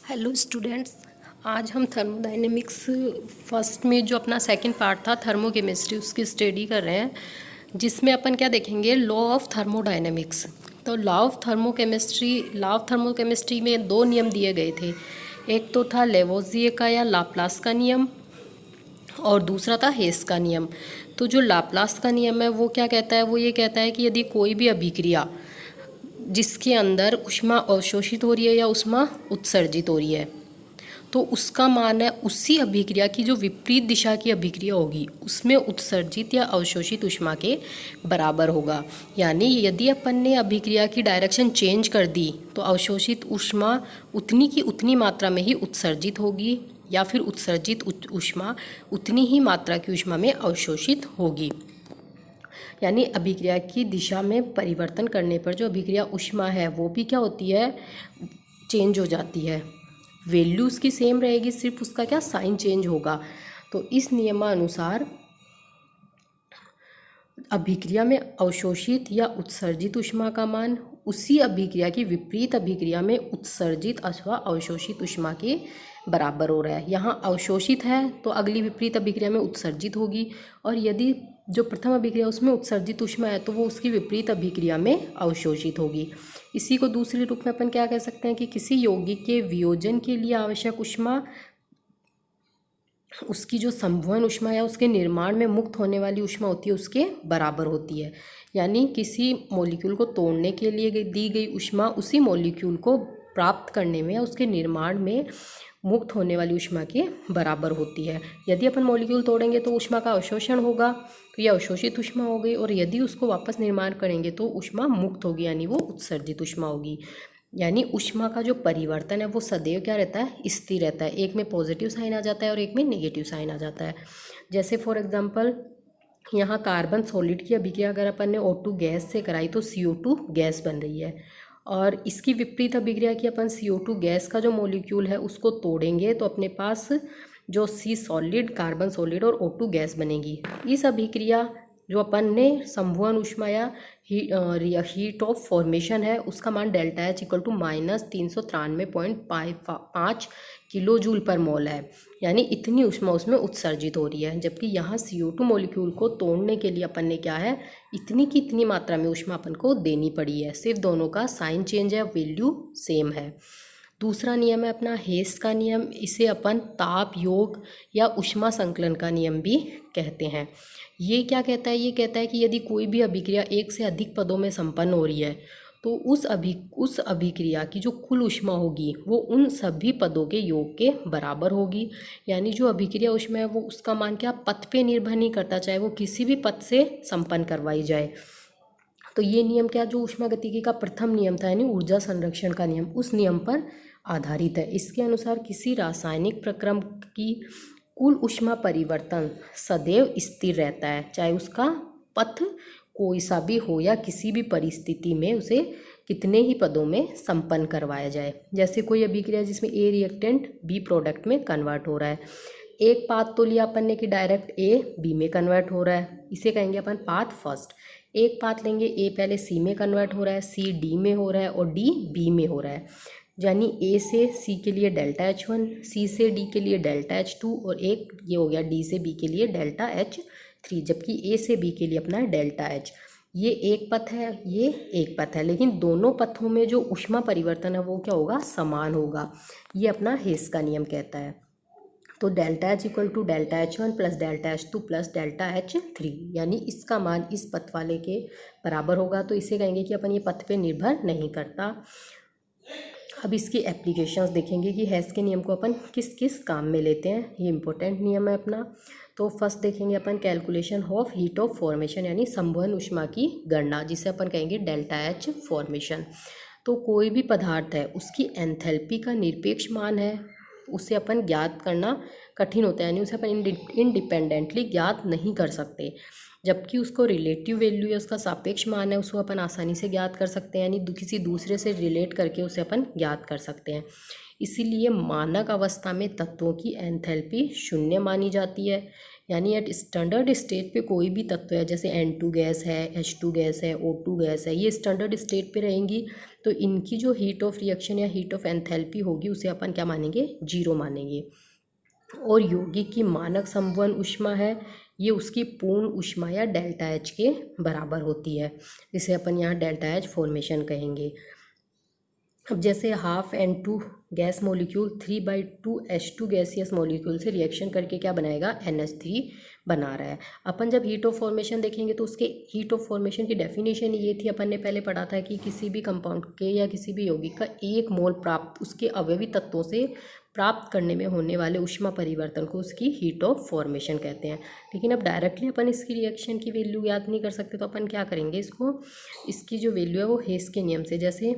Hello students. आज हम thermodynamics first में जो अपना सेकंड पार्ट था थर्मोकेमिस्ट्री उसकी स्टडी कर रहे हैं, जिसमें अपन क्या देखेंगे, लॉ ऑफ थर्मोडायनेमिक्स। तो लॉ ऑफ थर्मोकेमिस्ट्री में दो नियम दिए गए थे। एक तो था लेवोजिए का या लाप्लास का नियम, और दूसरा था हेस का नियम। तो जो लाप्लास का नियम है वो क्या कहता है, वो ये कहता है कि यदि कोई भी अभिक्रिया जिसके अंदर ऊष्मा अवशोषित हो रही है या ऊष्मा उत्सर्जित हो रही है, तो उसका मान है उसी अभिक्रिया की जो विपरीत दिशा की अभिक्रिया होगी उसमें उत्सर्जित या अवशोषित ऊष्मा के बराबर होगा। यानी यदि अपन ने अभिक्रिया की डायरेक्शन चेंज कर दी तो अवशोषित ऊष्मा उतनी की उतनी मात्रा में ही उत्सर्जित होगी, या फिर उत्सर्जित ऊष्मा उतनी ही मात्रा की ऊष्मा में अवशोषित होगी। यानी अभिक्रिया की दिशा में परिवर्तन करने पर जो अभिक्रिया ऊष्मा है वो भी क्या होती है, चेंज हो जाती है। वैल्यू उसकी सेम रहेगी, सिर्फ उसका क्या साइन चेंज होगा। तो इस नियमानुसार अभिक्रिया में अवशोषित या उत्सर्जित ऊष्मा का मान उसी अभिक्रिया की विपरीत अभिक्रिया में उत्सर्जित अथवा अवशोषित ऊष्मा के बराबर हो रहा है। यहाँ अवशोषित है तो अगली विपरीत अभिक्रिया में उत्सर्जित होगी, और यदि जो प्रथम अभिक्रिया उसमें उत्सर्जित ऊष्मा है तो वो उसकी विपरीत अभिक्रिया में अवशोषित होगी। इसी को दूसरे रूप में अपन क्या कह सकते हैं कि किसी यौगिक के वियोजन के लिए आवश्यक ऊष्मा उसकी जो संवहन ऊष्मा या उसके निर्माण में मुक्त होने वाली ऊष्मा होती है उसके बराबर होती है। यानी किसी मॉलिक्यूल को तोड़ने के लिए दी गई ऊष्मा उसी मॉलिक्यूल को प्राप्त करने में या उसके निर्माण में मुक्त होने वाली ऊष्मा के बराबर होती है। यदि अपन मॉलिक्यूल तोड़ेंगे तो ऊष्मा का अवशोषण होगा, तो यह अवशोषित ऊष्मा हो गई, और यदि उसको वापस निर्माण करेंगे तो ऊष्मा मुक्त होगी, यानी वो उत्सर्जित ऊष्मा होगी। यानी ऊष्मा का जो परिवर्तन है वो सदैव क्या रहता है, स्थिर रहता है। एक में पॉजिटिव साइन आ जाता है और एक में नेगेटिव साइन आ जाता है। जैसे फॉर एग्जांपल यहाँ कार्बन सॉलिड की अभिक्रिया अगर अपन ने O2 गैस से कराई तो CO2 गैस बन रही है, और इसकी विपरीत अभिक्रिया की अपन CO2 गैस का जो मॉलिक्यूल है उसको तोड़ेंगे तो अपने पास जो C सॉलिड, कार्बन सॉलिड और O2 गैस बनेगी। इस अभिक्रिया जो अपन ने संवहन ऊष्मा या हीट ऑफ फॉर्मेशन है उसका मान delta H equal to -393.5 kilo joule पर मोल है। यानी इतनी ऊष्मा उसमें उत्सर्जित हो रही है, जबकि यहाँ CO2 मॉलिक्यूल को तोड़ने के लिए अपन ने क्या है, इतनी की इतनी मात्रा में ऊष्मा अपन को देनी पड़ी है। सिर्फ दोनों का साइन चेंज है, वैल्यू सेम है। दूसरा नियम है अपना हेस का नियम। इसे अपन ताप योग या ऊष्मा संकलन का नियम भी कहते हैं। ये क्या कहता है, ये कहता है कि यदि कोई भी अभिक्रिया एक से अधिक पदों में संपन्न हो रही है तो उस अभिक्रिया की जो कुल ऊष्मा होगी वो उन सभी पदों के योग के बराबर होगी। यानी जो अभिक्रिया ऊष्मा है वो उसका मान क्या पथ पे निर्भर नहीं करता, चाहे वो किसी भी पथ से संपन्न करवाई जाए। तो ये नियम क्या, जो ऊष्मागतिकी का प्रथम नियम था यानी ऊर्जा संरक्षण का नियम, उस नियम पर आधारित है। इसके अनुसार किसी रासायनिक प्रक्रम की कुल ऊष्मा परिवर्तन सदैव स्थिर रहता है, चाहे उसका पथ कोई सा भी हो या किसी भी परिस्थिति में उसे कितने ही पदों में संपन्न करवाया जाए। जैसे कोई अभिक्रिया जिसमें ए रिएक्टेंट बी प्रोडक्ट में कन्वर्ट हो रहा है, एक पाथ तो लिया अपन ने कि डायरेक्ट ए बी में कन्वर्ट हो रहा है, इसे कहेंगे अपन पाथ फर्स्ट। एक पाथ लेंगे ए पहले सी में कन्वर्ट हो रहा है, सी डी में हो रहा है और डी बी में हो रहा है। यानी ए से सी के लिए डेल्टा H1, सी से डी के लिए डेल्टा H2 और एक ये हो गया डी से बी के लिए डेल्टा H3, जबकि ए से बी के लिए अपना डेल्टा H। ये एक पथ है, ये एक पथ है, लेकिन दोनों पथों में जो ऊष्मा परिवर्तन है वो क्या होगा, समान होगा। ये अपना हेस का नियम कहता है। तो delta H equal to delta H1 plus delta H2 plus delta H3, यानी इसका मान इस पथ वाले के बराबर होगा। तो इसे कहेंगे कि अपन ये पथ पे निर्भर नहीं करता। अब इसकी एप्लीकेशंस देखेंगे कि हेस के नियम को अपन किस किस काम में लेते हैं। ये इंपॉर्टेंट नियम है अपना। तो फर्स्ट देखेंगे अपन calculation of heat of formation, यानी संवहन ऊष्मा की गणना, जिसे अपन कहेंगे डेल्टा H फॉर्मेशन। तो कोई भी पदार्थ है उसकी एंथैल्पी का निरपेक्ष मान है, उसे अपन ज्ञात करना कठिन होता है, यानी उसे अपन इंडिपेंडेंटली ज्ञात नहीं कर सकते। जबकि उसको रिलेटिव वैल्यू या उसका सापेक्ष मान है, उसको अपन आसानी से ज्ञात कर सकते हैं, यानी किसी दूसरे से रिलेट करके उसे अपन ज्ञात कर सकते हैं। इसीलिए मानक अवस्था में तत्वों की एंथैल्पी शून्य मानी जाती है। यानी एट स्टैंडर्ड स्टेट पे कोई भी तत्व है, जैसे N2 गैस है, H2 गैस है, O2 गैस है, ये स्टैंडर्ड स्टेट पे रहेंगी, तो इनकी जो हीट ऑफ रिएक्शन या हीट ऑफ एंथैल्पी होगी उसे अपन क्या मानेंगे, जीरो मानेंगे। और यौगिक की मानक संवहन ऊष्मा है, ये उसकी पूर्ण ऊष्मा या डेल्टा एच के बराबर होती है, जिसे अपन यहाँ डेल्टा एच फॉर्मेशन कहेंगे। अब जैसे half N2 gas molecule 3/2 H2 gaseous molecule से रिएक्शन करके क्या बनाएगा, NH3 बना रहा है। अपन जब हीट ऑफ फॉर्मेशन देखेंगे तो उसके हीट ऑफ फॉर्मेशन की डेफिनेशन ये थी, अपन ने पहले पढ़ा था कि किसी भी कंपाउंड के या किसी भी यौगिक का 1 मोल प्राप्त उसके अवयवी तत्वों से प्राप्त करने में होने वाले ऊष्मा परिवर्तन को उसकी हीट ऑफ फॉर्मेशन कहते हैं। लेकिन अब डायरेक्टली अपन इसकी रिएक्शन की वैल्यू याद नहीं कर सकते, तो अपन क्या करेंगे, इसकी जो वैल्यू है वो हेस के नियम से, जैसे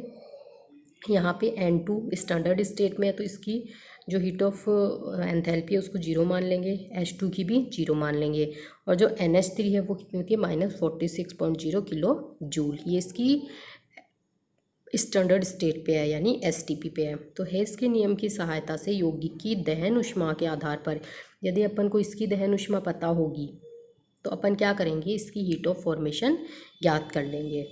यहाँ पे N2 स्टैंडर्ड स्टेट में है तो इसकी जो हीट ऑफ एंथैल्पी है उसको जीरो मान लेंगे, H2 की भी जीरो मान लेंगे, और जो NH3 है वो कितनी होती है, -46.0 किलो जूल, ये इसकी स्टैंडर्ड स्टेट पे है, यानी STP पे है। तो हेस के नियम की सहायता से यौगिक की दहन ऊष्मा के आधार पर यदि अपन को इसकी दहन ऊष्मा पता होगी तो अपन क्या करेंगे, इसकी हीट ऑफ फॉर्मेशन ज्ञात कर लेंगे।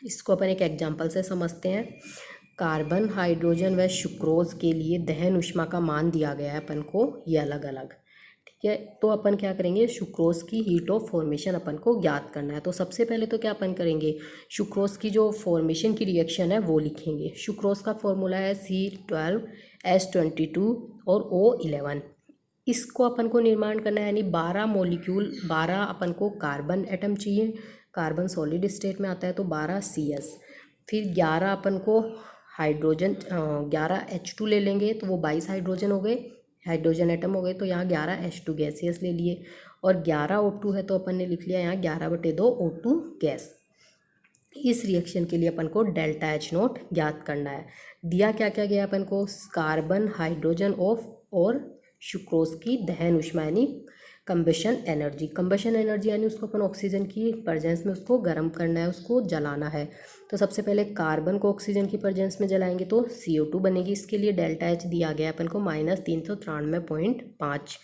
इसको अपन एक एग्जांपल से समझते हैं। कार्बन, हाइड्रोजन व सुक्रोज के लिए दहन ऊष्मा का मान दिया गया है अपन को, ये अलग अलग, ठीक है। तो अपन क्या करेंगे, सुक्रोज की हीट ऑफ फॉर्मेशन अपन को ज्ञात करना है। तो सबसे पहले तो क्या अपन करेंगे, सुक्रोज की जो फॉर्मेशन की रिएक्शन है वो लिखेंगे। सुक्रोज का फॉर्मूला है C12H22 और O11। इसको अपन को निर्माण करना है, यानी 12 मॉलिक्यूल, 12 अपन को कार्बन एटम चाहिए, कार्बन सॉलिड स्टेट में आता है तो 12 CS, फिर 11 अपन को हाइड्रोजन 11 H2 ले लेंगे तो वो 22 हाइड्रोजन हो गए, हाइड्रोजन एटम हो गए, तो यहाँ 11 H2 गैसियस ले लिए, और 11 O2 है तो अपन ने लिख लिया यहाँ 11/2 O2 गैस। इस रिएक्शन के लिए अपन को डेल्टा H नोट ज्ञात करना है। दिया क्या क्या गया अपन को, कार्बन, हाइड्रोजन और सुक्रोज की दहन ऊष्मा यानी कंबशन एनर्जी। कंबशन एनर्जी यानी उसको अपन ऑक्सीजन की प्रेजेंस में उसको गर्म करना है, उसको जलाना है। तो सबसे पहले कार्बन को ऑक्सीजन की प्रेजेंस में जलाएंगे तो CO2 बनेगी। इसके लिए डेल्टा H दिया गया अपन को -393.5।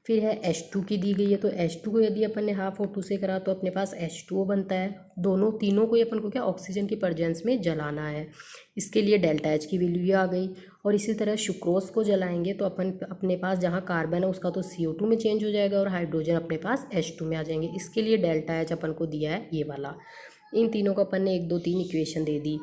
फिर है H2 की दी गई है, तो H2 को यदि अपन ने हाफ O2 से करा तो अपने पास H2O बनता है। तीनों को ही अपन को क्या ऑक्सीजन की प्रेजेंस में जलाना है, इसके लिए डेल्टा H की वैल्यू आ गई। और इसी तरह सुक्रोज को जलाएंगे तो अपन अपने पास जहाँ कार्बन है उसका तो CO2 में चेंज हो जाएगा और हाइड्रोजन अपने पास H2 में आ जाएंगे। इसके लिए डेल्टा H अपन को दिया है ये वाला। इन तीनों को अपन ने 1 2 3 इक्वेशन दे दी।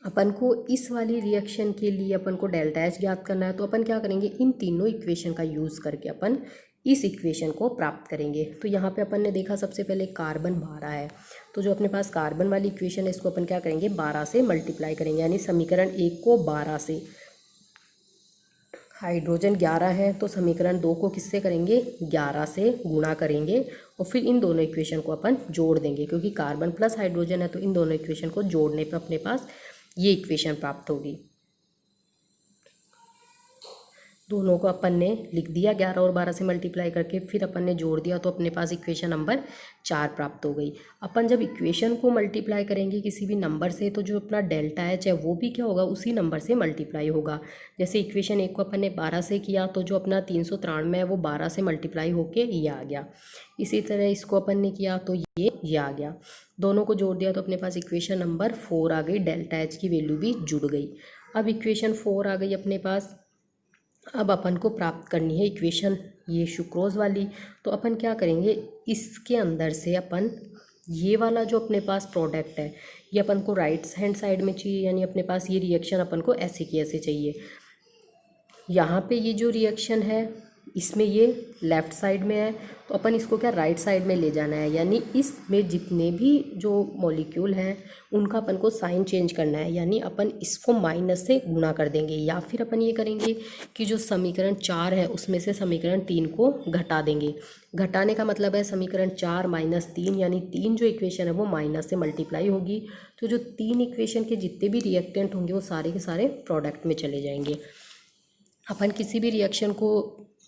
अपन को इस वाली रिएक्शन के लिए अपन को डेल्टा H ज्ञात करना है, तो अपन क्या करेंगे, इन तीनों इक्वेशन का यूज़ करके अपन इस इक्वेशन को प्राप्त करेंगे। तो यहाँ पे अपन ने देखा सबसे पहले कार्बन 12 है, तो जो अपने पास कार्बन वाली इक्वेशन है इसको अपन क्या करेंगे, 12 से मल्टीप्लाई करेंगे, यानी समीकरण 1 को 12 से। हाइड्रोजन 11 है तो समीकरण 2 को किससे करेंगे, 11 से गुणा करेंगे, और फिर इन दोनों इक्वेशन को अपन जोड़ देंगे, क्योंकि कार्बन प्लस हाइड्रोजन है तो इन दोनों इक्वेशन को जोड़ने पर अपने पास ये इक्वेशन प्राप्त होगी। दोनों को अपन ने लिख दिया 11 और 12 से मल्टीप्लाई करके, फिर अपन ने जोड़ दिया तो अपने पास इक्वेशन नंबर 4 प्राप्त हो गई। अपन जब इक्वेशन को मल्टीप्लाई करेंगे किसी भी नंबर से तो जो अपना डेल्टा H है वो भी क्या होगा, उसी नंबर से मल्टीप्लाई होगा। जैसे इक्वेशन 1 को अपन ने 12 से किया तो जो अपना 393 है वो 12 से मल्टीप्लाई होके ये आ गया। इसी तरह इसको अपन ने किया तो ये आ गया। दोनों को जोड़ दिया तो अपने पास इक्वेशन नंबर 4 आ गई, डेल्टा H की वैल्यू भी जुड़ गई। अब इक्वेशन 4 आ गई अपने पास। अब अपन को प्राप्त करनी है इक्वेशन ये सुक्रोज वाली, तो अपन क्या करेंगे, इसके अंदर से अपन ये वाला जो अपने पास प्रोडक्ट है ये अपन को राइट हैंड साइड में चाहिए, यानी अपने पास ये रिएक्शन अपन को ऐसे की ऐसे चाहिए। यहाँ पे ये जो रिएक्शन है इसमें ये लेफ़्ट साइड में है तो अपन इसको क्या राइट साइड में ले जाना है, यानी इसमें जितने भी जो मॉलिक्यूल हैं उनका अपन को साइन चेंज करना है, यानी अपन इसको माइनस से गुणा कर देंगे, या फिर अपन ये करेंगे कि जो समीकरण 4 है उसमें से समीकरण 3 को घटा देंगे। घटाने का मतलब है समीकरण 4 - 3, यानी 3 जो इक्वेशन है वो माइनस से मल्टीप्लाई होगी, तो जो 3 इक्वेशन के जितने भी रिएक्टेंट होंगे वो सारे के सारे प्रोडक्ट में चले जाएंगे। अपन किसी भी रिएक्शन को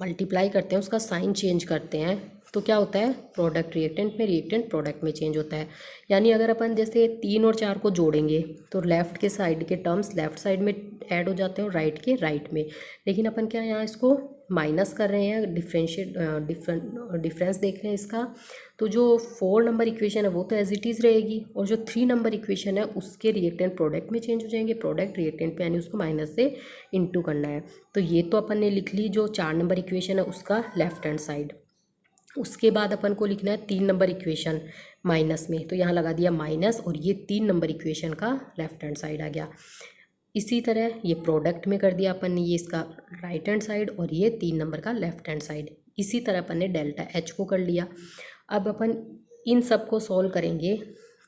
मल्टीप्लाई करते हैं, उसका साइन चेंज करते हैं, तो क्या होता है, प्रोडक्ट रिएक्टेंट में, रिएक्टेंट प्रोडक्ट में चेंज होता है। यानी अगर अपन जैसे 3 और 4 को जोड़ेंगे तो लेफ़्ट के साइड के टर्म्स लेफ़्ट साइड में ऐड हो जाते हैं और राइट के राइट में। लेकिन अपन क्या यहाँ इसको माइनस कर रहे हैं, डिफरेंस देख रहे हैं इसका। तो जो 4 नंबर इक्वेशन है वो तो एज इट इज़ रहेगी, और जो 3 नंबर इक्वेशन है उसके रिएक्टेंट प्रोडक्ट में चेंज हो जाएंगे, प्रोडक्ट रिएक्टेंट पे, यानी उसको माइनस से इंटू करना है। तो ये तो अपन ने लिख ली जो 4 नंबर इक्वेशन है उसका लेफ्ट हैंड साइड। उसके बाद अपन को लिखना है 3 नंबर इक्वेशन माइनस में, तो यहाँ लगा दिया माइनस, और ये 3 नंबर इक्वेशन का लेफ्ट हैंड साइड आ गया। इसी तरह ये प्रोडक्ट में कर दिया अपन ने, ये इसका राइट हैंड साइड और ये 3 नंबर का लेफ्ट हैंड साइड। इसी तरह अपन ने डेल्टा एच को कर लिया। अब अपन इन सब को सॉल्व करेंगे।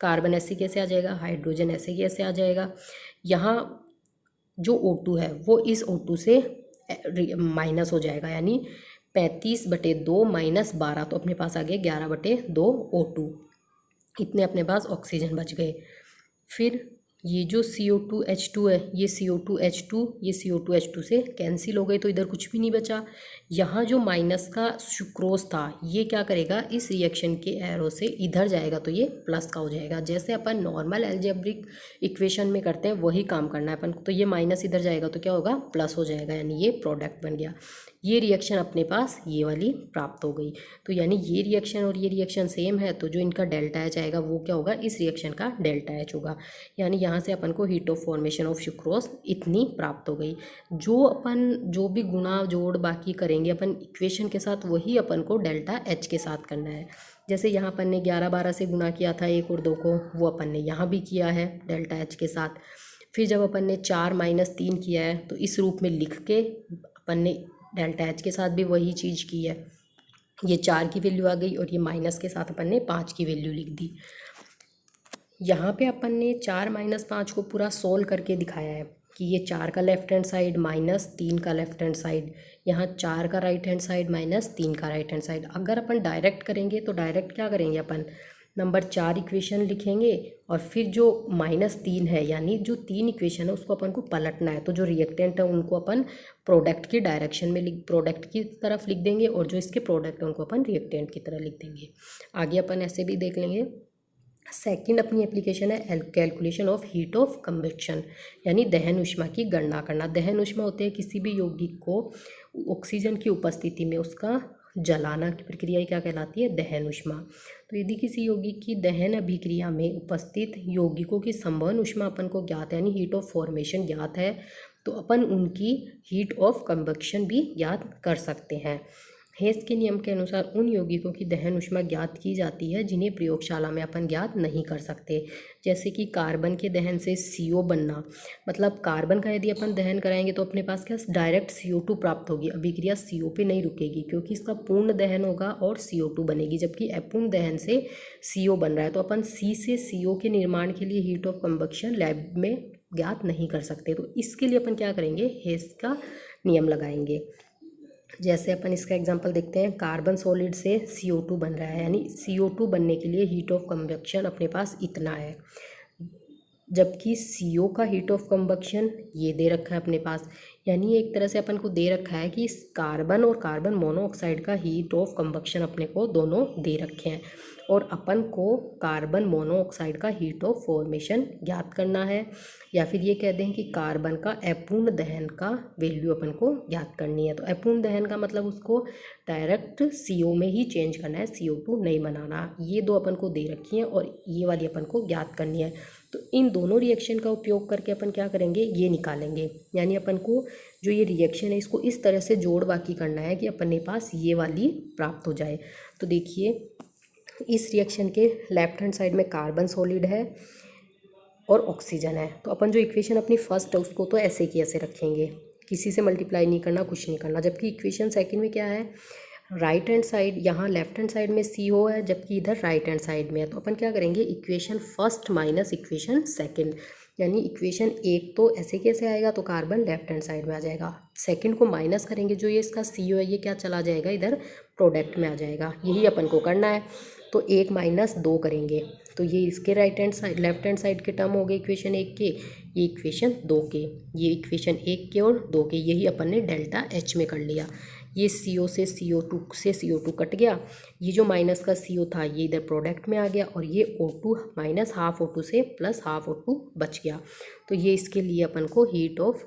कार्बन ऐसे कैसे आ जाएगा, हाइड्रोजन ऐसे कैसे आ जाएगा। यहाँ जो O2 है वो इस O2 से माइनस हो जाएगा, यानी 35/2 माइनस 12, तो अपने पास आ गए 11/2 O2। इतने अपने पास ऑक्सीजन बच गए। फिर ये जो CO2H2 है, ये CO2H2, ये CO2H2 से कैंसिल हो गए, तो इधर कुछ भी नहीं बचा। यहाँ जो माइनस का सुक्रोज था ये क्या करेगा, इस रिएक्शन के एरो से इधर जाएगा तो ये प्लस का हो जाएगा। जैसे अपन नॉर्मल अलजेब्रिक इक्वेशन में करते हैं वही काम करना है अपन को। तो ये माइनस इधर जाएगा तो क्या होगा, प्लस हो जाएगा, यानी ये प्रोडक्ट बन गया। ये रिएक्शन अपने पास ये वाली प्राप्त हो गई। तो यानी ये रिएक्शन और ये रिएक्शन सेम है, तो जो इनका डेल्टा एच आएगा वो क्या होगा, इस रिएक्शन का डेल्टा एच होगा। यानी यहाँ से अपन को heat of formation of sucrose इतनी प्राप्त हो गई। जो अपन जो भी गुणा जोड़ बाकी करेंगे अपन इक्वेशन के साथ, वही अपन को डेल्टा एच के साथ करना है। जैसे यहाँ अपन ने 11-12 से गुणा किया था 1 और 2 को, वो अपन ने यहाँ भी किया है डेल्टा एच के साथ। फिर जब अपन ने 4 - 3 किया है तो इस रूप में लिख के अपन ने डेल्टा एच के साथ भी वही चीज़ की है। ये 4 की वैल्यू आ गई और ये माइनस के साथ अपन ने 5 की वैल्यू लिख दी। यहाँ पे अपन ने 4 - 5 को पूरा सोल्व करके दिखाया है कि ये 4 का लेफ्ट हैंड साइड माइनस 3 का लेफ्ट हैंड साइड, यहाँ 4 का राइट हैंड साइड माइनस 3 का राइट हैंड साइड। अगर अपन डायरेक्ट करेंगे तो डायरेक्ट क्या करेंगे, अपन नंबर 4 इक्वेशन लिखेंगे और फिर जो -3 है, यानी जो 3 इक्वेशन है उसको अपन को पलटना है। तो जो रिएक्टेंट है उनको अपन प्रोडक्ट की डायरेक्शन में प्रोडक्ट की तरफ लिख देंगे, और जो इसके प्रोडक्ट है उनको अपन रिएक्टेंट की तरह लिख देंगे। आगे अपन ऐसे भी देख लेंगे। सेकंड अपनी एप्लीकेशन है calculation of heat of convection, यानी दहन ऊष्मा की गणना करना। दहन ऊष्मा होते हैं किसी भी यौगिक को ऑक्सीजन की उपस्थिति में उसका जलाना की प्रक्रिया क्या कहलाती है, दहन ऊष्मा। तो यदि किसी यौगिक की दहन अभिक्रिया में उपस्थित यौगिकों की संवहन ऊष्मा अपन को ज्ञात है, यानी हीट ऑफ फॉर्मेशन ज्ञात है, तो अपन उनकी हीट ऑफ कन्वेक्शन भी ज्ञात कर सकते हैं। हेस के नियम के अनुसार उन यौगिकों की दहन ऊष्मा ज्ञात की जाती है जिन्हें प्रयोगशाला में अपन ज्ञात नहीं कर सकते। जैसे कि कार्बन के दहन से CO बनना, मतलब कार्बन का यदि अपन दहन कराएंगे तो अपने पास क्या डायरेक्ट CO2 प्राप्त होगी, अभिक्रिया CO पे नहीं रुकेगी क्योंकि इसका पूर्ण दहन होगा और CO2 बनेगी। जबकि अपूर्ण दहन से CO बन रहा है तो अपन C से CO के निर्माण के लिए हीट ऑफ कन्वेक्शन लैब में ज्ञात नहीं कर सकते। तो इसके लिए अपन क्या करेंगे, हेस का नियम लगाएंगे। जैसे अपन इसका एग्जांपल देखते हैं, कार्बन सॉलिड से CO2 बन रहा है, यानी CO2 बनने के लिए हीट ऑफ कन्वेक्शन अपने पास इतना है, जबकि CO का हीट ऑफ कन्वेक्शन ये दे रखा है अपने पास। यानी एक तरह से अपन को दे रखा है कि कार्बन और कार्बन मोनोऑक्साइड का हीट ऑफ कन्वेक्शन अपने को दोनों दे रखे हैं, और अपन को कार्बन मोनोऑक्साइड का हीट ऑफ फॉर्मेशन ज्ञात करना है, या फिर ये कह दें कि कार्बन का अपूर्ण दहन का वैल्यू अपन को ज्ञात करनी है। तो अपूर्ण दहन का मतलब उसको डायरेक्ट CO में ही चेंज करना है, CO2 नहीं बनाना। ये दो अपन को दे रखी हैं और ये वाली अपन को ज्ञात करनी है। तो इन दोनों रिएक्शन का उपयोग करके अपन क्या करेंगे, ये निकालेंगे। यानी अपन को जो ये रिएक्शन है इसको इस तरह से जोड़ बाकी करना है कि अपने पास ये वाली प्राप्त हो जाए। तो देखिए, इस रिएक्शन के लेफ्ट हैंड साइड में कार्बन सॉलिड है और ऑक्सीजन है। तो अपन जो इक्वेशन अपनी फर्स्ट है उसको तो ऐसे की ऐसे रखेंगे, किसी से मल्टीप्लाई नहीं करना, कुछ नहीं करना। जबकि इक्वेशन सेकंड में क्या है, राइट हैंड साइड, यहाँ लेफ्ट हैंड साइड में CO है जबकि इधर राइट हैंड साइड में है। तो अपन क्या करेंगे, equation first minus equation second, यानी इक्वेशन 1 तो ऐसे कैसे आएगा, तो कार्बन लेफ्ट हैंड साइड में आ जाएगा। सेकंड को माइनस करेंगे, जो ये इसका CO है ये क्या चला जाएगा, इधर प्रोडक्ट में आ जाएगा। यही अपन को करना है। तो 1 माइनस 2 करेंगे, तो ये इसके right hand side left hand side के टर्म हो गए इक्वेशन 1 के, ये इक्वेशन 2 के, ये इक्वेशन 1 के और 2 के, यही अपन ने डेल्टा एच में कर लिया। ये CO से CO2 से CO2 कट गया, ये जो माइनस का CO था ये इधर प्रोडक्ट में आ गया, और ये O2 माइनस हाफ O2 से प्लस हाफ O2 बच गया। तो ये इसके लिए अपन को हीट ऑफ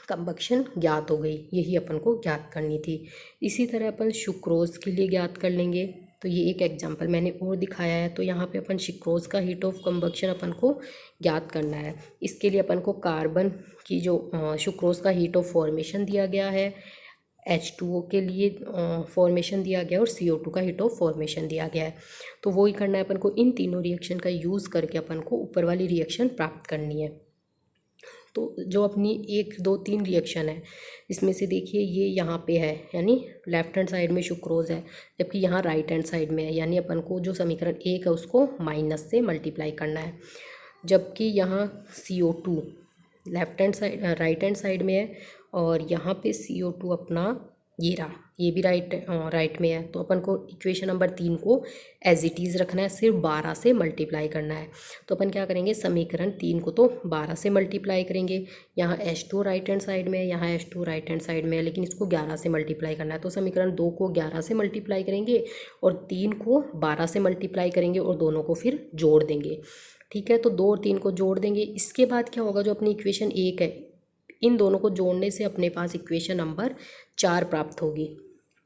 कंबक्शन ज्ञात हो गई, यही अपन को ज्ञात करनी थी। इसी तरह अपन सुक्रोज के लिए ज्ञात कर लेंगे। तो ये एक एग्जांपल मैंने और दिखाया है। तो यहाँ पे अपन सुक्रोज का हीट ऑफ कंबक्शन अपन को ज्ञात करना है। इसके लिए अपन को कार्बन की जो सुक्रोज का हीट ऑफ फॉर्मेशन दिया गया है, H2O के लिए फॉर्मेशन दिया गया और CO2 का हीट ऑफ फॉर्मेशन दिया गया है। तो वही करना है अपन को, इन तीनों रिएक्शन का यूज़ करके अपन को ऊपर वाली रिएक्शन प्राप्त करनी है। तो जो अपनी 1 2 3 रिएक्शन है, इसमें से देखिए ये यहाँ पे है, यानी लेफ्ट हैंड साइड में सुक्रोज है, जबकि यहाँ राइट हैंड साइड में है, यानी अपन को जो समीकरण 1 है उसको माइनस से मल्टीप्लाई करना है। जबकि यहाँ CO2 left hand side right hand side में है, और यहाँ पे CO2 अपना ये रहा, ये भी राइट में है। तो अपन को इक्वेशन नंबर 3 को एज इट इज़ रखना है, सिर्फ 12 से मल्टीप्लाई करना है। तो अपन क्या करेंगे, समीकरण 3 को तो 12 से मल्टीप्लाई करेंगे। यहाँ H2 राइट हैंड साइड में है, यहाँ H2 राइट हैंड साइड में है, लेकिन इसको 11 से मल्टीप्लाई करना है। तो समीकरण 2 को 11 से मल्टीप्लाई करेंगे और 3 को 12 से मल्टीप्लाई करेंगे और दोनों को फिर जोड़ देंगे। ठीक है, तो 2 और 3 को जोड़ देंगे। इसके बाद क्या होगा, जो अपनी इक्वेशन 1 है, इन दोनों को जोड़ने से अपने पास इक्वेशन नंबर 4 प्राप्त होगी।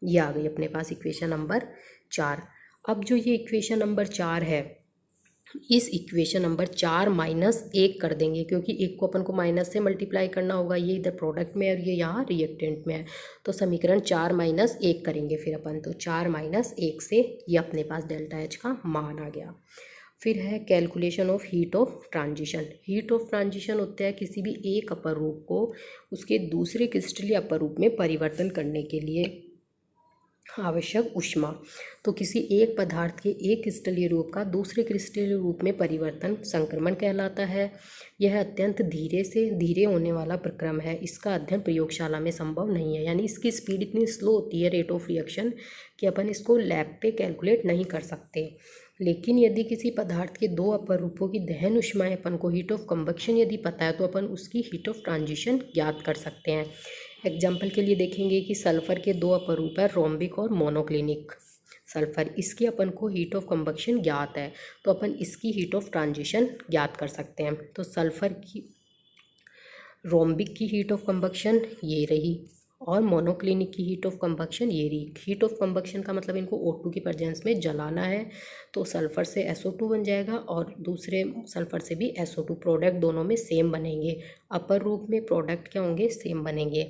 ये आ गई अपने पास इक्वेशन नंबर 4। अब जो ये इक्वेशन नंबर 4 है, इस इक्वेशन नंबर 4 माइनस 1 कर देंगे, क्योंकि 1 को अपन को माइनस से मल्टीप्लाई करना होगा। ये इधर प्रोडक्ट में है और ये यहाँ रिएक्टेंट में है। तो समीकरण 4 माइनस 1 करेंगे फिर अपन, तो 4 माइनस 1 से ये अपने पास डेल्टा एच का मान आ गया। फिर है calculation of heat of transition. Heat of transition होता है किसी भी एक अपर रूप को उसके दूसरे क्रिस्टलीय अपर रूप में परिवर्तन करने के लिए आवश्यक ऊष्मा। तो किसी एक पदार्थ के एक क्रिस्टलीय रूप का दूसरे क्रिस्टलीय रूप में परिवर्तन संक्रमण कहलाता है। यह अत्यंत धीरे से धीरे होने वाला प्रक्रम है। इसका अध्ययन प्रयोगशाला में संभव नहीं है, यानी इसकी स्पीड इतनी स्लो होती है, रेट ऑफ रिएक्शन, कि अपन इसको लैब पे कैलकुलेट नहीं कर सकते। लेकिन यदि किसी पदार्थ के 2 अपर रूपों की दहन ऊष्माएं अपन को हीट ऑफ कंबक्शन यदि पता है, तो अपन उसकी हीट ऑफ ट्रांजिशन ज्ञात कर सकते हैं। एग्जाम्पल के लिए देखेंगे कि सल्फर के 2 अपर रूप है, रोम्बिक और मोनोक्लिनिक। सल्फर, इसकी अपन को हीट ऑफ कंबक्शन ज्ञात है, तो अपन इसकी हीट ऑफ ट्रांजिशन ज्ञात कर सकते हैं। तो सल्फर की रोम्बिक की हीट ऑफ कंबक्शन ये रही, और मोनोक्लिनिक की हीट ऑफ कंबक्शन ये रही। हीट ऑफ कंबक्शन का मतलब इनको O2 की प्रेजेंस में जलाना है, तो सल्फर से SO2 बन जाएगा और दूसरे सल्फर से भी SO2। प्रोडक्ट दोनों में सेम बनेंगे, अपर रूप में प्रोडक्ट क्या होंगे, सेम बनेंगे।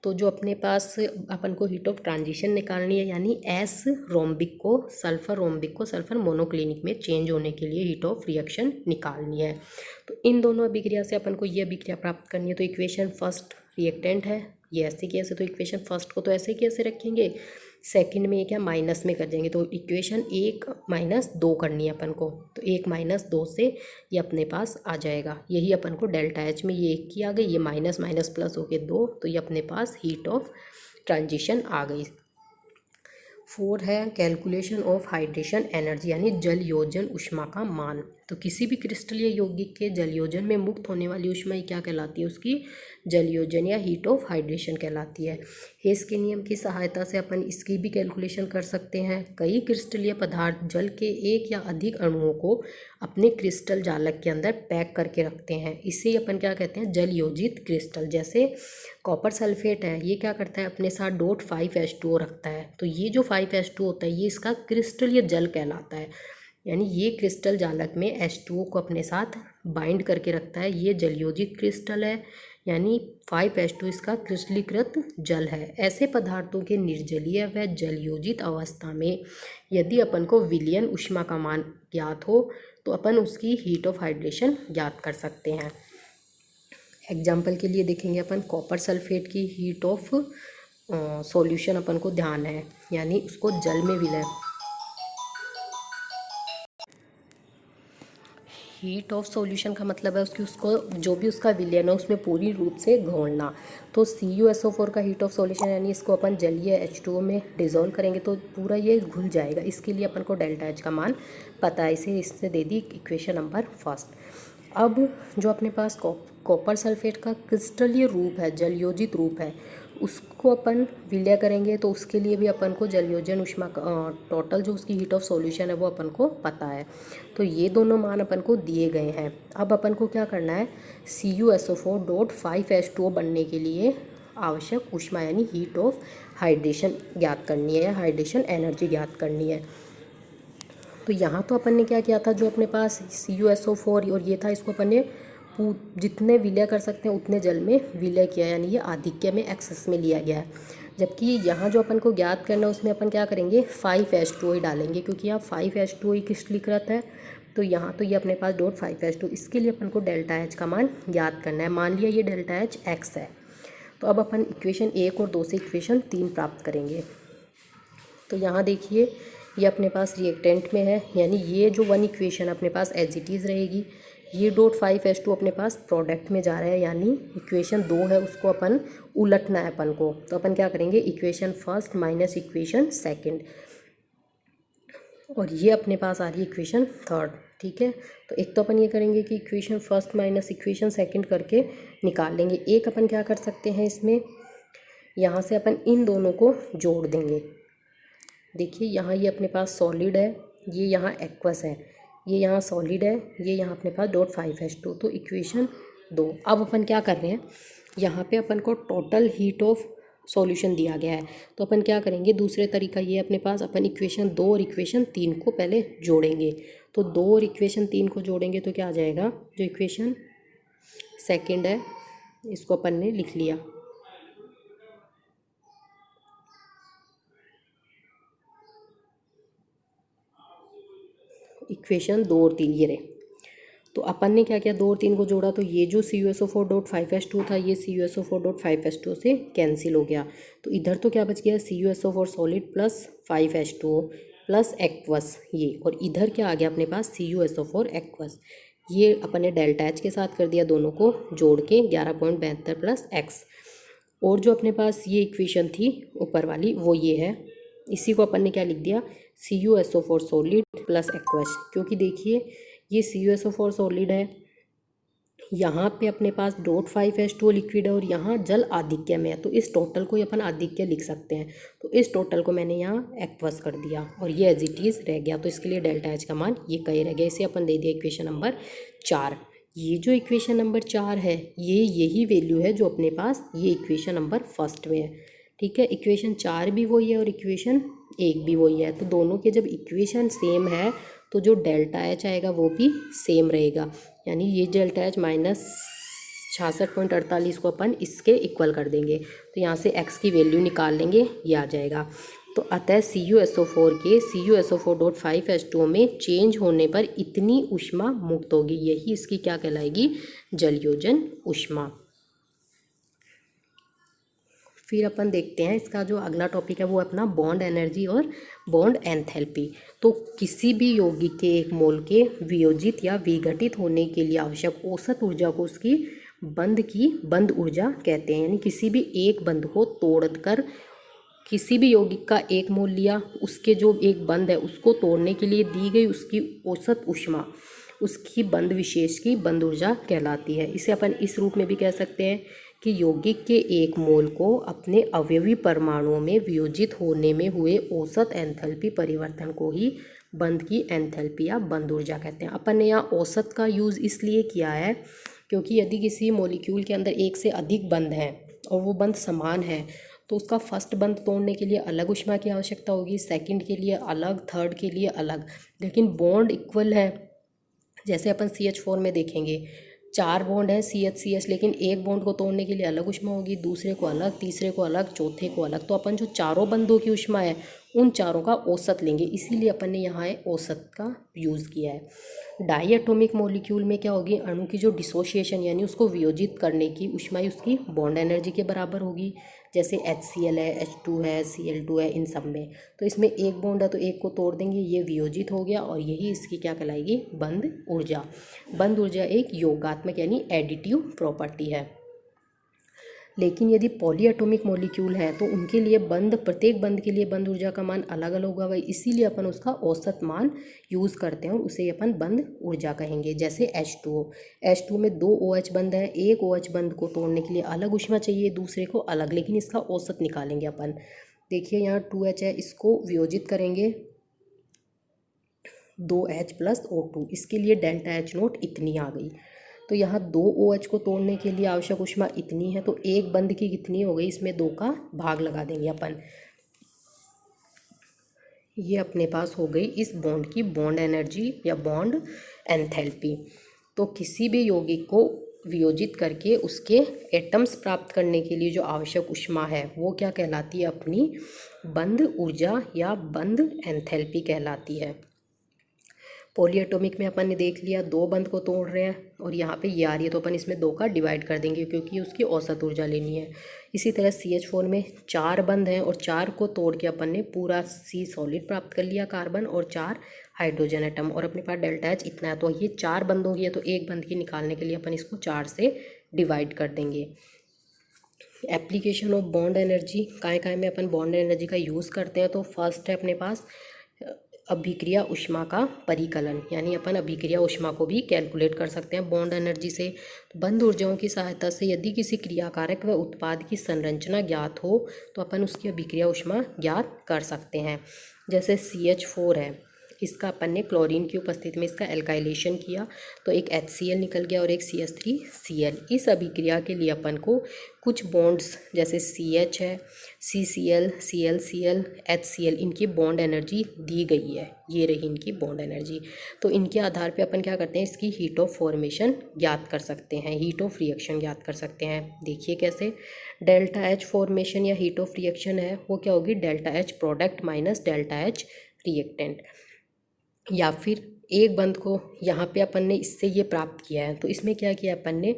तो जो अपने पास अपन को हीट ऑफ ट्रांजिशन निकालनी है, यानी S रोम्बिक को सल्फर मोनोक्लिनिक में चेंज होने के लिए हीट ऑफ रिएक्शन निकालनी है। तो इन दोनों अभिक्रिया से अपन को ये अभिक्रिया प्राप्त करनी है। तो इक्वेशन फर्स्ट रिएक्टेंट है, ये ऐसे कैसे, तो इक्वेशन फर्स्ट को तो ऐसे कैसे रखेंगे, सेकंड में ये क्या माइनस में कर देंगे। तो इक्वेशन 1 माइनस 2 करनी है अपन को, तो 1 माइनस 2 से ये अपने पास आ जाएगा। यही अपन को डेल्टा एच में ये 1 की आ गई, ये माइनस माइनस प्लस हो के 2, तो ये अपने पास हीट ऑफ ट्रांजिशन आ गई। 4 है कैलकुलेशन ऑफ हाइड्रेशन एनर्जी, यानी जल योजन ऊष्मा का मान। तो किसी भी क्रिस्टलीय यौगिक के जल योजन में मुक्त होने वाली ऊष्मा क्या कहलाती है, उसकी जल योजन या हीट ऑफ हाइड्रेशन कहलाती है। हेस के नियम की सहायता से अपन इसकी भी कैलकुलेशन कर सकते हैं। कई क्रिस्टलीय पदार्थ जल के एक या अधिक अणुओं को अपने क्रिस्टल जालक के अंदर पैक करके रखते हैं, इसे अपन क्या कहते हैं, जल योजित क्रिस्टल। जैसे कॉपर सल्फेट है, ये क्या करता है, अपने साथ डॉट 5H2O रखता है। तो ये जो 5H2O होता है ये इसका क्रिस्टलीय जल कहलाता है, यानी ये क्रिस्टल जालक में H2O को अपने साथ बाइंड करके रखता है। ये जलयोजित क्रिस्टल है, यानी 5H2 इसका क्रिस्टलीकृत जल है। ऐसे पदार्थों के निर्जलीय व जलयोजित अवस्था में यदि अपन को विलयन ऊष्मा का मान ज्ञात हो, तो अपन उसकी हीट ऑफ हाइड्रेशन ज्ञात कर सकते हैं। एग्जाम्पल के लिए देखेंगे अपन कॉपर सल्फेट की हीट ऑफ सॉल्यूशन अपन को ध्यान है, यानी उसको जल में विलय। हीट ऑफ सॉल्यूशन का मतलब है उसकी उसको जो भी उसका विलयन है उसमें पूरी रूप से घोलना। तो CuSO4 का हीट ऑफ सॉल्यूशन यानी इसको अपन जलीय H2O में डिज़ोल्व करेंगे तो पूरा ये घुल जाएगा। इसके लिए अपन को डेल्टा H का मान पता है, इसे इससे दे दी इक्वेशन नंबर फर्स्ट। अब जो अपने पास कॉपर सल्फेट का क्रिस्टलीय रूप है, जलयोजित रूप है, उसको अपन विलय करेंगे तो उसके लिए भी अपन को जलयोजन ऊष्मा टोटल जो उसकी हीट ऑफ सॉल्यूशन है वो अपन को पता है। तो ये दोनों मान अपन को दिए गए हैं। अब अपन को क्या करना है, CuSO4.5H2O बनने के लिए आवश्यक ऊष्मा यानी हीट ऑफ हाइड्रेशन ज्ञात करनी है या हाइड्रेशन एनर्जी ज्ञात करनी है। तो यहाँ तो अपन ने क्या किया था, जो अपने पास CuSO4 और ये था, इसको अपन ने जितने विलय कर सकते हैं उतने जल में विलय किया, यानी ये आधिक्य में एक्सेस में लिया गया है। जबकि यहाँ जो अपन को ज्ञात करना है उसमें अपन क्या करेंगे, 5H2O ही डालेंगे, क्योंकि यहाँ 5H2O ही क्रिस्टलीकृत है। तो यहाँ तो ये अपने पास .5H2, इसके लिए अपन को डेल्टा H का मान ज्ञात करना है। मान लिया ये डेल्टा H x है। तो अब अपन इक्वेशन 1 और 2 से इक्वेशन 3 प्राप्त करेंगे। तो यहाँ देखिए ये अपने पास रिएक्टेंट में है, यानी ये जो वन इक्वेशन अपने पास एज इट इज़ रहेगी। ये .5H2 अपने पास प्रोडक्ट में जा रहा है, यानी इक्वेशन 2 है उसको अपन उलटना है अपन को। तो अपन क्या करेंगे, equation first minus equation second, और ये अपने पास आ रही है इक्वेशन थर्ड। ठीक है, तो एक तो अपन ये करेंगे कि equation first minus equation second करके निकाल लेंगे। एक अपन क्या कर सकते हैं इसमें, यहाँ से अपन इन दोनों को जोड़ देंगे। देखिए यहाँ ये अपने पास सॉलिड है, ये यहाँ एक्वस है, ये यहाँ सॉलिड है, ये यहाँ अपने पास .5H2। तो इक्वेशन 2। अब अपन क्या कर रहे हैं, यहाँ पे अपन को टोटल हीट ऑफ सॉल्यूशन दिया गया है। तो अपन क्या करेंगे, दूसरे तरीका ये अपने पास, अपन इक्वेशन 2 और इक्वेशन 3 को पहले जोड़ेंगे। तो 2 और इक्वेशन 3 को जोड़ेंगे तो क्या आ जाएगा, जो इक्वेशन सेकेंड है इसको अपन ने लिख लिया। इक्वेशन 2 और 3 ये रहे। तो अपन ने क्या किया, 2 और 3 को जोड़ा तो ये जो CuSO4.5H2 था ये CuSO4.5H2 से कैंसिल हो गया। तो इधर तो क्या बच गया, CuSO4 solid plus 5H2O plus aqueous ये, और इधर क्या आ गया अपने पास CuSO4 एक्वस। ये अपन ने डेल्टा H के साथ कर दिया, दोनों को जोड़ के 11.72 प्लस x। और जो अपने पास ये इक्वेशन थी ऊपर वाली वो ये है, इसी को अपन ने क्या लिख दिया, CuSO4 सॉलिड प्लस एक्वस। क्योंकि देखिए ये CuSO4 सॉलिड है, यहाँ पे अपने पास .5H2O लिक्विड है और यहाँ जल आधिक्य में है, तो इस टोटल को अपन आधिक्य लिख सकते हैं। तो इस टोटल को मैंने यहाँ एक्वस कर दिया और ये एज इट इज़ रह गया। तो इसके लिए डेल्टा H का मान ये कहीं रह गया, इसे अपन दे दिया इक्वेशन नंबर 4। ये जो इक्वेशन नंबर 4 है ये यही वैल्यू है जो अपने पास ये इक्वेशन नंबर फर्स्ट में है। ठीक है, इक्वेशन 4 भी वही है और इक्वेशन 1 भी वही है। तो दोनों के जब इक्वेशन सेम है तो जो डेल्टा H आएगा वो भी सेम रहेगा, यानी ये डेल्टा H माइनस 66.48 को अपन इसके इक्वल कर देंगे। तो यहाँ से x की वैल्यू निकाल लेंगे, ये आ जाएगा। तो अतः CuSO4 के CuSO4.5H2O में चेंज होने पर इतनी ऊष्मा मुक्त होगी, यही इसकी क्या कहलाएगी, जलयोजन ऊष्मा। फिर अपन देखते हैं इसका जो अगला टॉपिक है वो अपना बॉन्ड एनर्जी और बॉन्ड एंथैल्पी। तो किसी भी यौगिक के एक मोल के वियोजित या विघटित होने के लिए आवश्यक औसत ऊर्जा को उसकी बंध ऊर्जा कहते हैं। यानी किसी भी एक बंध को तोड़कर किसी भी यौगिक का एक मोल लिया, उसके जो एक बंध है उसको तोड़ने के लिए दी गई उसकी औसत ऊष्मा उसकी बंध विशेष की बंध ऊर्जा कहलाती है। इसे अपन इस रूप में भी कह सकते हैं कि यौगिक के एक मोल को अपने अवयवी परमाणुओं में वियोजित होने में हुए औसत एंथैल्पी परिवर्तन को ही बंध की एंथैल्पी या बंध ऊर्जा कहते हैं। अपन ने यहाँ औसत का यूज़ इसलिए किया है क्योंकि यदि किसी मॉलिक्यूल के अंदर एक से अधिक बंध हैं और वो बंध समान है तो उसका फर्स्ट बंध तोड़ने के लिए अलग ऊष्मा की आवश्यकता होगी, सेकंड के लिए अलग, थर्ड के लिए अलग। लेकिन बॉन्ड इक्वल है, जैसे अपन CH4 में देखेंगे 4 बॉन्ड है CH लेकिन एक बॉन्ड को तोड़ने के लिए अलग ऊष्मा होगी, दूसरे को अलग, तीसरे को अलग, चौथे को अलग। तो अपन जो चारों बंधों की ऊष्मा है उन चारों का औसत लेंगे, इसीलिए अपन ने यहाँ औसत का यूज़ किया है। डाई एटॉमिक मॉलिक्यूल में क्या होगी, अणु की जो डिसोसिएशन यानी उसको वियोजित करने की ऊष्माएं उसकी बॉन्ड एनर्जी के बराबर होगी। जैसे HCl है, H2 है, Cl2 है, इन सब में तो इसमें एक बॉन्ड है तो एक को तोड़ देंगे, ये वियोजित हो गया और यही इसकी क्या कहलाएगी, बंध ऊर्जा। बंध ऊर्जा एक योगात्मक यानी एडिटिव प्रॉपर्टी है। लेकिन यदि पॉली एटॉमिक मॉलिक्यूल है तो उनके लिए प्रत्येक बंध के लिए बंध ऊर्जा का मान अलग अलग होगा, इसीलिए अपन उसका औसत मान यूज़ करते हैं और उसे अपन बंध ऊर्जा कहेंगे। जैसे H2O में 2 OH बंध हैं, एक OH बंध को तोड़ने के लिए अलग ऊष्मा चाहिए, दूसरे को अलग, लेकिन इसका औसत निकालेंगे अपन। देखिए यहाँ 2H है, इसको वियोजित करेंगे 2H + O2, इसके लिए डेल्टा H नोट इतनी आ गई। तो यहाँ 2 OH को तोड़ने के लिए आवश्यक ऊष्मा इतनी है, तो एक बंध की कितनी हो गई, इसमें 2 का भाग लगा देंगे अपन। ये अपने पास हो गई इस बॉन्ड की बॉन्ड एनर्जी या बॉन्ड एंथैल्पी। तो किसी भी यौगिक को वियोजित करके उसके एटम्स प्राप्त करने के लिए जो आवश्यक ऊष्मा है वो क्या कहलाती है, अपनी बंध ऊर्जा या बंध एंथैल्पी कहलाती है। पॉली एटॉमिक में अपन ने देख लिया 2 बंध को तोड़ रहे हैं और यहाँ पे ये आ रही है तो अपन इसमें 2 का डिवाइड कर देंगे क्योंकि उसकी औसत ऊर्जा लेनी है। इसी तरह CH4 में 4 बंध हैं और 4 को तोड़ के अपन ने पूरा C सॉलिड प्राप्त कर लिया, कार्बन और 4 हाइड्रोजन एटम, और अपने पास डेल्टा H इतना है। तो ये 4 बंधों की है तो एक बंध की निकालने के लिए अपन इसको 4 से डिवाइड कर देंगे। एप्लीकेशन ऑफ बॉन्ड एनर्जी, काय में अपन बॉन्ड एनर्जी का यूज़ करते हैं। तो फर्स्ट है अपने पास अभिक्रिया ऊष्मा का परिकलन, यानी अपन अभिक्रिया ऊष्मा को भी कैलकुलेट कर सकते हैं बॉन्ड एनर्जी से। तो बंध ऊर्जाओं की सहायता से यदि किसी क्रियाकारक व उत्पाद की संरचना ज्ञात हो तो अपन उसकी अभिक्रिया ऊष्मा ज्ञात कर सकते हैं। जैसे CH4 है, इसका अपन ने क्लोरीन की उपस्थिति में इसका एल्काइलेशन किया तो एक HCl निकल गया और एक CH3Cl। इस अभिक्रिया के लिए अपन को कुछ बॉन्ड्स जैसे CH है, CCl, ClCl, HCl, इनकी बॉन्ड एनर्जी दी गई है, ये रही इनकी बॉन्ड एनर्जी। तो इनके आधार पे अपन क्या करते हैं, इसकी हीट ऑफ फॉर्मेशन ज्ञात कर सकते हैं, हीट ऑफ रिएक्शन ज्ञात कर सकते हैं। देखिए कैसे, डेल्टा H फॉर्मेशन या हीट ऑफ रिएक्शन है वो क्या होगी, delta H product minus delta H reactant. या फिर एक बंध को यहाँ पे अपन ने इससे ये प्राप्त किया है तो इसमें क्या किया अपन ने,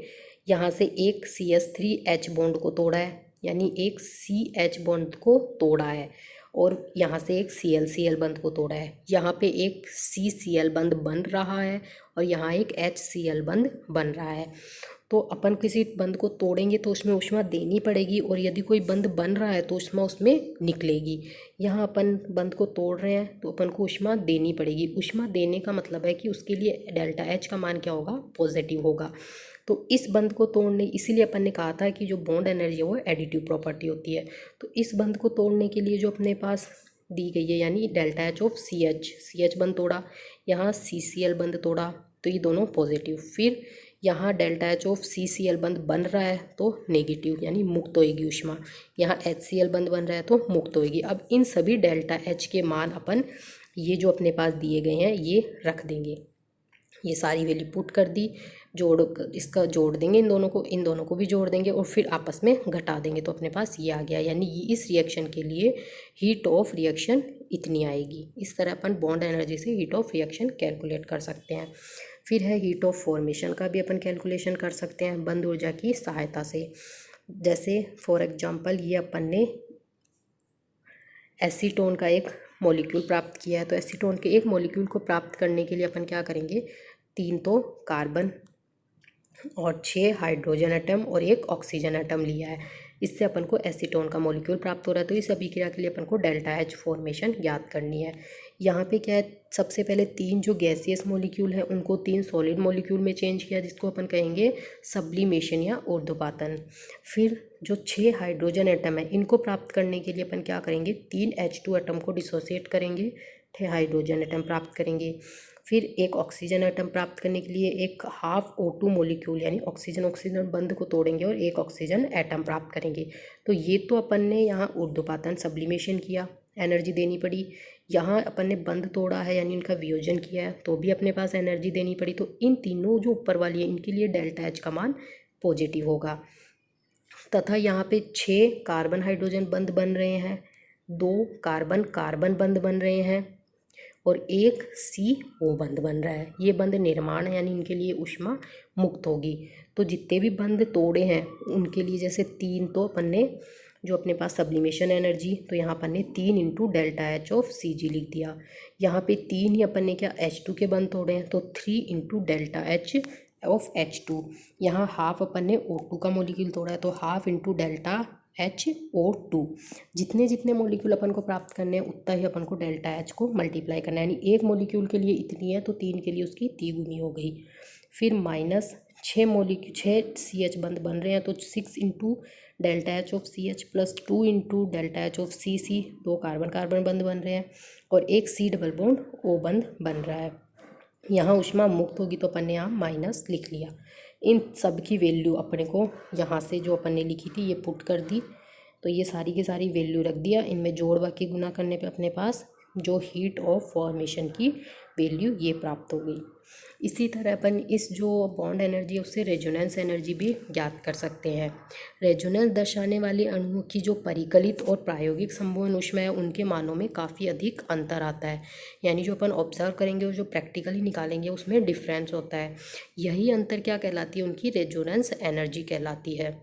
यहाँ से एक CH3H बॉन्ड को तोड़ा है, यानी एक CH बॉन्ड को तोड़ा है, और यहाँ से एक ClCl बंध को तोड़ा है। यहाँ पे एक CCl बंध बन रहा है और यहाँ एक HCl बंध बन रहा है। तो अपन किसी बंध को तोड़ेंगे तो उसमें ऊष्मा देनी पड़ेगी, और यदि कोई बंध बन रहा है तो ऊष्मा उसमें निकलेगी। यहाँ अपन बंध को तोड़ रहे हैं तो अपन को ऊष्मा देनी पड़ेगी। ऊष्मा देने का मतलब है कि उसके लिए डेल्टा H का मान क्या होगा, पॉजिटिव होगा। तो इस बंध को तोड़ने, इसीलिए अपन ने कहा था कि जो बॉन्ड एनर्जी है वो एडिटिव प्रॉपर्टी होती है। तो इस बंध को तोड़ने के लिए जो अपने पास दी गई है, यानी डेल्टा H ऑफ CH बंध तोड़ा, यहाँ CCl बंध तोड़ा तो ये दोनों पॉजिटिव। फिर यहाँ डेल्टा H ऑफ CCl बंध बन रहा है तो नेगेटिव, यानी मुक्त होएगी ऊष्मा। यहाँ HCl बंध बन रहा है तो मुक्त होएगी। अब इन सभी डेल्टा H के मान अपन ये जो अपने पास दिए गए हैं ये रख देंगे, ये सारी वैल्यू पुट कर दी, इसका जोड़ देंगे, इन दोनों को भी जोड़ देंगे और फिर आपस में घटा देंगे तो अपने पास ये आ गया। यानी इस रिएक्शन के लिए हीट ऑफ रिएक्शन इतनी आएगी। इस तरह अपन बॉन्ड एनर्जी से हीट ऑफ रिएक्शन कैलकुलेट कर सकते हैं। फिर है हीट ऑफ फॉर्मेशन का भी अपन कैलकुलेशन कर सकते हैं बंध ऊर्जा की सहायता से। जैसे फॉर एग्जांपल ये अपन ने एसीटोन का एक मॉलिक्यूल प्राप्त किया है, तो एसीटोन के एक मॉलिक्यूल को प्राप्त करने के लिए अपन क्या करेंगे, 3 तो कार्बन और 6 हाइड्रोजन एटम और 1 ऑक्सीजन एटम लिया है। इससे अपन को एसीटोन का मॉलिक्यूल प्राप्त हो रहा है। तो इस अभिक्रिया के लिए अपन को डेल्टा H फॉर्मेशन ज्ञात करनी है। यहाँ पे क्या है, सबसे पहले 3 जो गैसियस मॉलिक्यूल हैं उनको 3 सॉलिड मॉलिक्यूल में चेंज किया, जिसको अपन कहेंगे सब्लिमेशन या ऊर्ध्वपातन। फिर जो 6 हाइड्रोजन एटम है इनको प्राप्त करने के लिए अपन क्या करेंगे, 3 H2 एटम को डिसोसिएट करेंगे, 6 हाइड्रोजन एटम प्राप्त करेंगे। फिर एक ऑक्सीजन एटम प्राप्त करने के लिए एक हाफ O2 मॉलिक्यूल यानी ऑक्सीजन बंध को तोड़ेंगे और एक ऑक्सीजन एटम प्राप्त करेंगे। तो ये तो अपन ने यहाँ ऊर्ध्वपातन सब्लिमेशन किया, एनर्जी देनी पड़ी। यहाँ अपन ने बंध तोड़ा है यानी इनका वियोजन किया है तो भी अपने पास एनर्जी देनी पड़ी। तो इन तीनों जो ऊपर वाली है इनके लिए डेल्टा H का मान पॉजिटिव होगा। तथा यहाँ पे 6 कार्बन हाइड्रोजन बंध बन रहे हैं 2 कार्बन कार्बन बंध बन रहे हैं और एक CO बंध बन रहा है। ये बंध निर्माण है, यानी इनके लिए ऊष्मा मुक्त होगी। तो जितने भी बंध तोड़े हैं उनके लिए, जैसे 3 तो अपन ने जो अपने पास सब्लिमेशन एनर्जी, तो यहाँ अपन ने 3 into delta H of Cg लिख दिया। यहाँ पे 3 ही अपन ने क्या H2 के बंध तोड़े हैं, तो 3 into delta H of H2। यहाँ हाफ अपन ने O2 का मोलिक्यूल तोड़ा है, तो हाफ इंटू डेल्टा HO2। जितने जितने मोलिक्यूल अपन को प्राप्त करने हैं उतना ही अपन को डेल्टा एच को मल्टीप्लाई करना है, यानी एक मोलिक्यूल के लिए इतनी है तो 3 के लिए उसकी तिगुनी हो गई। फिर माइनस 6 CH बंध बन रहे हैं, तो 6 into delta H of CH plus 2 into delta H of CC, 2 carbon carbon बंध बन रहे हैं और एक C डबल बॉन्ड O बंध बन रहा है। यहाँ ऊष्मा मुक्त होगी तो अपन ने यहाँ माइनस लिख लिया। इन सब की वैल्यू अपने को यहाँ से जो अपन ने लिखी थी ये पुट कर दी, तो ये सारी की सारी वैल्यू रख दिया। इनमें जोड़ बाकी गुना करने पे अपने पास जो हीट ऑफ फॉर्मेशन की वैल्यू ये प्राप्त हो गई। इसी तरह अपन इस जो बॉन्ड एनर्जी है उससे रेजोनेंस एनर्जी भी ज्ञात कर सकते हैं। रेजोनेंस दर्शाने वाले अणुओं की जो परिकलित और प्रायोगिक संवहन ऊष्मा है उनके मानों में काफ़ी अधिक अंतर आता है, यानी जो अपन ऑब्जर्व करेंगे और जो प्रैक्टिकली निकालेंगे उसमें डिफरेंस होता है। यही अंतर क्या कहलाती है, उनकी रेजोनेंस एनर्जी कहलाती है।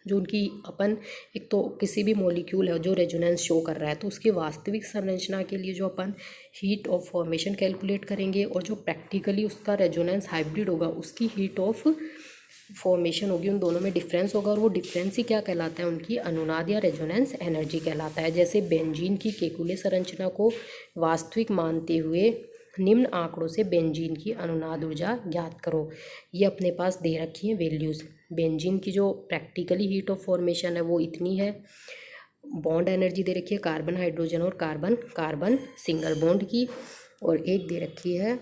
जो उनकी अपन, एक तो किसी भी मॉलिक्यूल है जो रेजोनेंस शो कर रहा है तो उसकी वास्तविक संरचना के लिए जो अपन हीट ऑफ फॉर्मेशन कैलकुलेट करेंगे, और जो प्रैक्टिकली उसका रेजोनेंस हाइब्रिड होगा उसकी हीट ऑफ फॉर्मेशन होगी, उन दोनों में डिफरेंस होगा। और वो डिफरेंस ही क्या कहलाता है, उनकी अनुनाद या रेजोनेंस एनर्जी कहलाता है। जैसे बेंजीन की केकुले संरचना को वास्तविक मानते हुए निम्न आंकड़ों से बेंजीन की अनुनाद ऊर्जा ज्ञात करो। ये अपने पास दे रखी है वैल्यूज़। बेंजीन की जो प्रैक्टिकली हीट ऑफ फॉर्मेशन है वो इतनी है। बॉन्ड एनर्जी दे रखी है कार्बन हाइड्रोजन और कार्बन कार्बन सिंगल बॉन्ड की, और एक दे रखी है,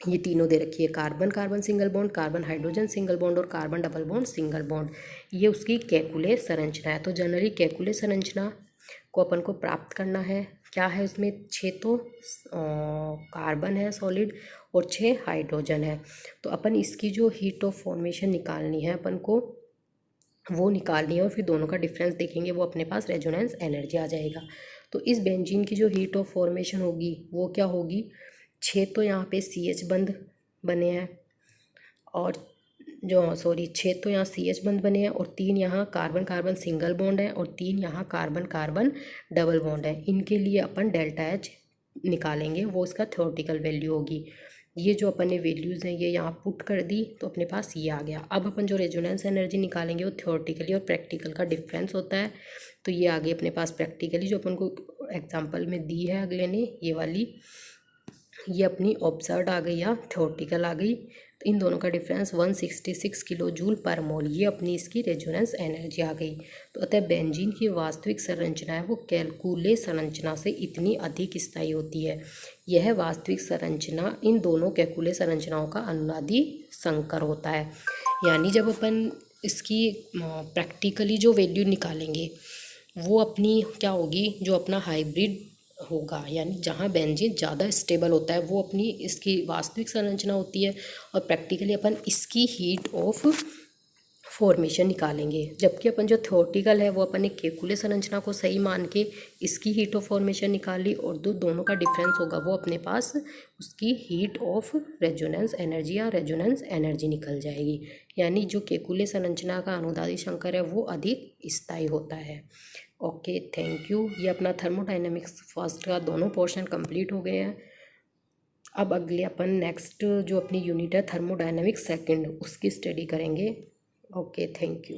ये तीनों दे रखी है, carbon carbon single bond, carbon hydrogen single bond और carbon double bond single bond. ये उसकी केकुले संरचना है। तो जनरली केकुले संरचना को अपन को प्राप्त करना है। क्या है उसमें, 6 तो कार्बन है सॉलिड और 6 हाइड्रोजन है। तो अपन इसकी जो हीट ऑफ फॉर्मेशन निकालनी है अपन को, वो निकालनी है और फिर दोनों का डिफरेंस देखेंगे, वो अपने पास रेजोनेंस एनर्जी आ जाएगा। तो इस बेंजीन की जो हीट ऑफ फॉर्मेशन होगी वो क्या होगी, 6 तो यहाँ पे CH बंध बने हैं और 6 तो यहाँ CH बंध बने हैं और 3 यहाँ कार्बन कार्बन सिंगल बॉन्ड है और 3 यहाँ कार्बन कार्बन डबल बॉन्ड है। इनके लिए अपन डेल्टा एच निकालेंगे, वो इसका थ्योरेटिकल वैल्यू होगी। ये जो अपन ने वैल्यूज़ हैं ये यहाँ पुट कर दी तो अपने पास ये आ गया। अब अपन जो रेजोनेंस एनर्जी निकालेंगे वो थ्योरेटिकली और प्रैक्टिकल का डिफरेंस होता है। तो ये आ गई अपने पास प्रैक्टिकली जो अपन को एग्जाम्पल में दी है अगले ने, ये वाली, ये अपनी ऑब्जर्व आ गई या थ्योरेटिकल आ गई। तो इन दोनों का डिफरेंस 166 किलो जूल पर मोल, ये अपनी इसकी रेजोनेंस एनर्जी आ गई। तो अतः बेंजीन की वास्तविक संरचना है वो कैलकुले संरचना से इतनी अधिक स्थायी होती है। यह वास्तविक संरचना इन दोनों कैलकुले संरचनाओं का अनुनादी संकर होता है। यानी जब अपन इसकी प्रैक्टिकली जो वैल्यू निकालेंगे वो अपनी क्या होगी, जो अपना हाइब्रिड होगा, यानी जहाँ बेंजीन ज़्यादा स्टेबल होता है वो अपनी इसकी वास्तविक संरचना होती है, और प्रैक्टिकली अपन इसकी हीट ऑफ फॉर्मेशन निकालेंगे। जबकि अपन जो थ्योरेटिकल है वो अपन ने केकुले संरचना को सही मान के इसकी हीट ऑफ फॉर्मेशन निकाली, और दोनों का डिफरेंस होगा वो अपने पास उसकी हीट ऑफ रेजोनेंस एनर्जी या रेजोनेंस एनर्जी निकल जाएगी। यानी जो केकुले संरचना का अनुनादी संकर है वो अधिक स्थायी होता है। Okay, thank you. ये अपना थर्मोडाइनमिक्स फर्स्ट का दोनों पोर्शन कंप्लीट हो गए हैं। अब अगले अपन नेक्स्ट जो अपनी यूनिट है थर्मोडाइनमिक्स सेकंड, उसकी स्टडी करेंगे। Okay, thank you.